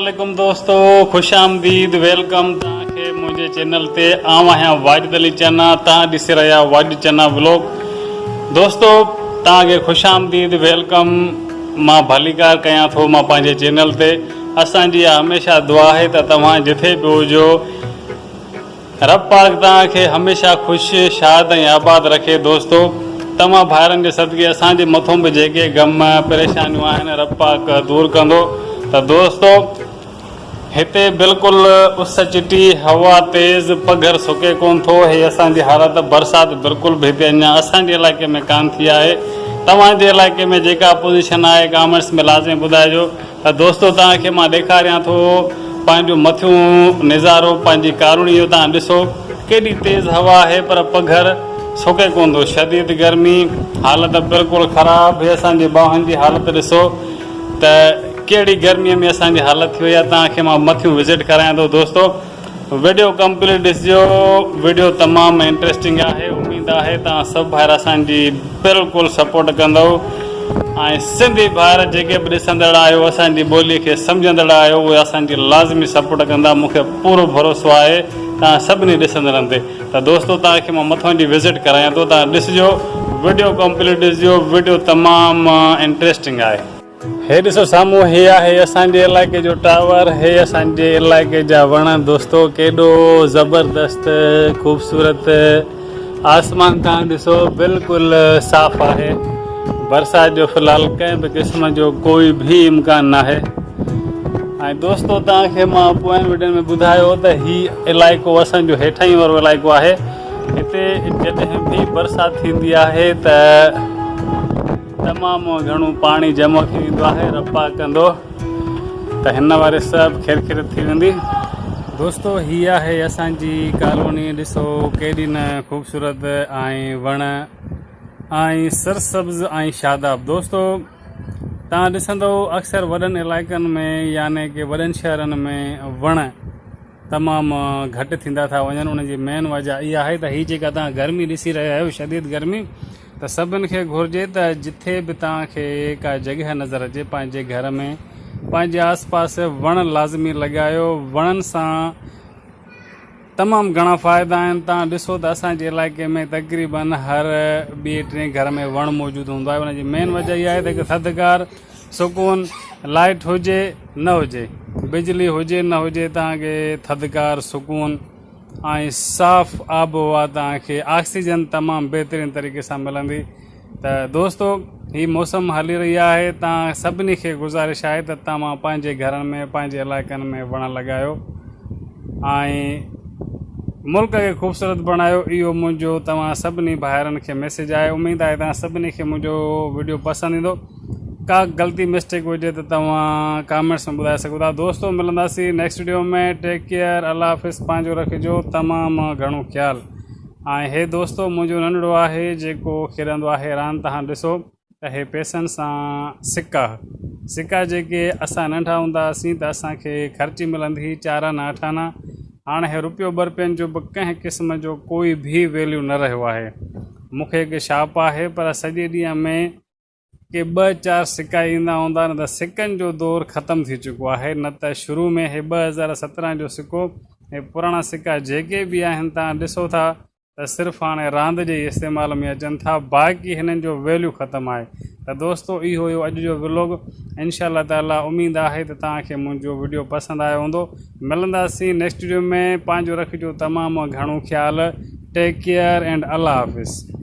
अस्सलामुअलैकुम दोस्तों, खुश आमदीद, वेलकम तव्हांखे मुंहिंजे चैनल ते। आउं आहियां वाजिद अली चन्ना, तव्हां ॾिसी रहिया वाजिद चन्ना व्लॉग। दोस्तों तव्हांखे खुश आमदीद, वेलकम। मां भलीकार कयां थो मां पंहिंजे चैनल ते। असांजी हमेशह दुआ आहे त तव्हां जिथे बि हुजो, रब पाक तव्हांखे हमेशह ख़ुशि शाद ऐं आबाद रखे। दोस्तों तव्हां भाइरनि जे सदिके असांजे मथां बि जेके गम परेशानियूं आहिनि रब पाक दूर कंदो। तो दोस्तों हिते बिल्कुलु उस चिटी, हवा तेज़, पघर सुके कोन थो। हे असांजी हालत, बरसाति बिल्कुलु बि हिते अञा असांजे इलाइक़े में कान थी आहे। तव्हांजे इलाइक़े में जेका पोज़ीशन आहे कमेंट्स में लाज़मी ॿुधाइजो। त दोस्तों तव्हांखे मां ॾेखारियां थो पंहिंजो मथियूं नज़ारो, पंहिंजी कारुणी जो। तव्हां ॾिसो केॾी तेज़ हवा आहे पर पघर सुके कोन थो। शदीद गर्मी, हालत बिल्कुलु ख़राबु। हे असांजे ॿाहुनि जी हालत ॾिसो त कहिड़ी गर्मीअ में असांजी हालत थी वई आहे। तव्हांखे मां मथियूं विज़िट करायां थो। दोस्तों वीडियो कंप्लीट ॾिसिजो, वीडियो तमामु इंट्रस्टिंग आहे। उमेद आहे तव्हां सभु भाइर असांजी बिल्कुलु सपोर्ट कंदव। ऐं सिंधी भाइर जेके बि ॾिसंदड़ आहियो, असांजी ॿोलीअ खे सम्झंदड़ आहियो, उहे असांजी लाज़मी सपोर्ट कंदा। मूंखे पूरो भरोसो आहे तव्हां सभिनी ॾिसंदड़नि ते। त दोस्तों तव्हांखे मां मथां जी विज़िट करायां थो, तव्हां ॾिसिजो, वीडियो कंप्लीट ॾिसिजो। वीडियो तमामु इंट्रस्टिंग आहे। हे ॾिसो साम्हूं, हे आहे असांजे इलाइक़े जो टावर, हे असांजे इलाइक़े जा वण। दोस्तों केॾो ज़बरदस्त ख़ूबसूरत आसमान तव्हां ॾिसो, बिल्कुलु साफ़ आहे। बरसाति जो फ़िलहालु कंहिं बि क़िस्म जो कोई बि इम्कान न आहे। ऐं दोस्तों तव्हांखे मां पोयनि वीडियो में ॿुधायो त हीउ इलाइक़ो असांजो हेठां ई वारो इलाइक़ो आहे। हिते जॾहिं बि बरसाति थींदी आहे त तमामु घणो पाणी जमा थी वेंदो आहे। रब पाक कंदो त हिन वारे सभु खेर खेर थी वेंदी। दोस्तों हीअ आहे असांजी कॉलोनी, ॾिसो केॾी न ख़ूबसूरत ऐं वण ऐं सरसब्ज़ ऐं शादाब। दोस्तों तव्हां ॾिसंदो अक्सर वॾनि इलाइक़नि में यानी कि वॾनि शहरनि में वण तमामु घटि थींदा था वञनि। उनजी मेन वजह इहा आहे त हीअ जेका तव्हां गर्मी ॾिसी रहिया आहियो, शदीद गर्मी, त सभिनि खे घुरिजे त जिथे बि तव्हांखे का जॻह नज़र अचे पंहिंजे घर में, पंहिंजे आस पास वण लाज़मी लॻायो। वणनि सां तमामु घणा फ़ाइदा आहिनि। तव्हां ॾिसो त असांजे इलाइक़े में तक़रीबन हर ॿिए टे घर में वणु मौजूदु हूंदो आहे। उनजी मेन वजह इहा आहे त हिकु थधिकार, सुकून, लाइट हुजे न हुजे, बिजली हुजे न हुजे, तव्हांखे थधिकार, सुकून ऐं साफ़ आबहवा, तव्हांखे ऑक्सीजन तमामु बहितरीनु तरीक़े सां मिलंदी। त दोस्तों हीअ मौसम हली रही आहे। तव्हां सभिनी खे गुज़ारिश आहे त तव्हां पंहिंजे घरनि में, पंहिंजे इलाइक़नि में वण लॻायो ऐं मुल्क खे ख़ूबसूरत बणायो। इहो मुंहिंजो तव्हां सभिनी भाइरनि खे मैसेज आहे। उमेद आहे तव्हां सभिनी खे मुंहिंजो वीडियो पसंदि ईंदो। का ग़लती मिस्टेक हुजे त तव्हां कमेंट्स में ॿुधाए सघो था। दोस्तों मिलंदासीं नेक्स्ट वीडियो में। टेक केयर, अल्लाह हाफ़िज़, पंहिंजो रखिजो तमामु घणो ख़्यालु। ऐं हे दोस्तों मुंहिंजो नंढड़ो आहे जेको खेॾंदो आहे रांदि। तव्हां ॾिसो त हे पैसनि सां सिक्का जेके असां नंढा हूंदा हुआसीं त असांखे ख़र्ची मिलंदी हुई 4 आना 8 आना। हाणे हे रुपयो 2 रुपयनि जो बि कंहिं क़िस्म जो कोई बि वैल्यू न रहियो आहे। मूंखे हिकु शाप आहे पर सॼे ॾींहं में के 2-4 सिक्का ईंदा हूंदा, न त सिक्कनि जो दौरु ख़तमु थी चुको आहे। न त शुरू में हे 2017 जो सिक्को, हे पुराणा सिक्का जेके बि आहिनि तव्हां ॾिसो था त सिर्फ़ु हाणे रांदि जे इस्तेमाल में अचनि था, बाक़ी हिननि जो वैल्यू ख़तमु आहे। त दोस्तों इहो हुयो अॼु जो व्लॉग। इंशाअल्लाह ताला उमेद आहे त तव्हांखे मुंहिंजो वीडियो पसंदि आयो हूंदो। मिलंदासीं नेक्स्ट वीडियो में। पंहिंजो रखिजो तमामु घणो ख़्यालु। टेक केयर एंड अल्लाह हाफ़िज़।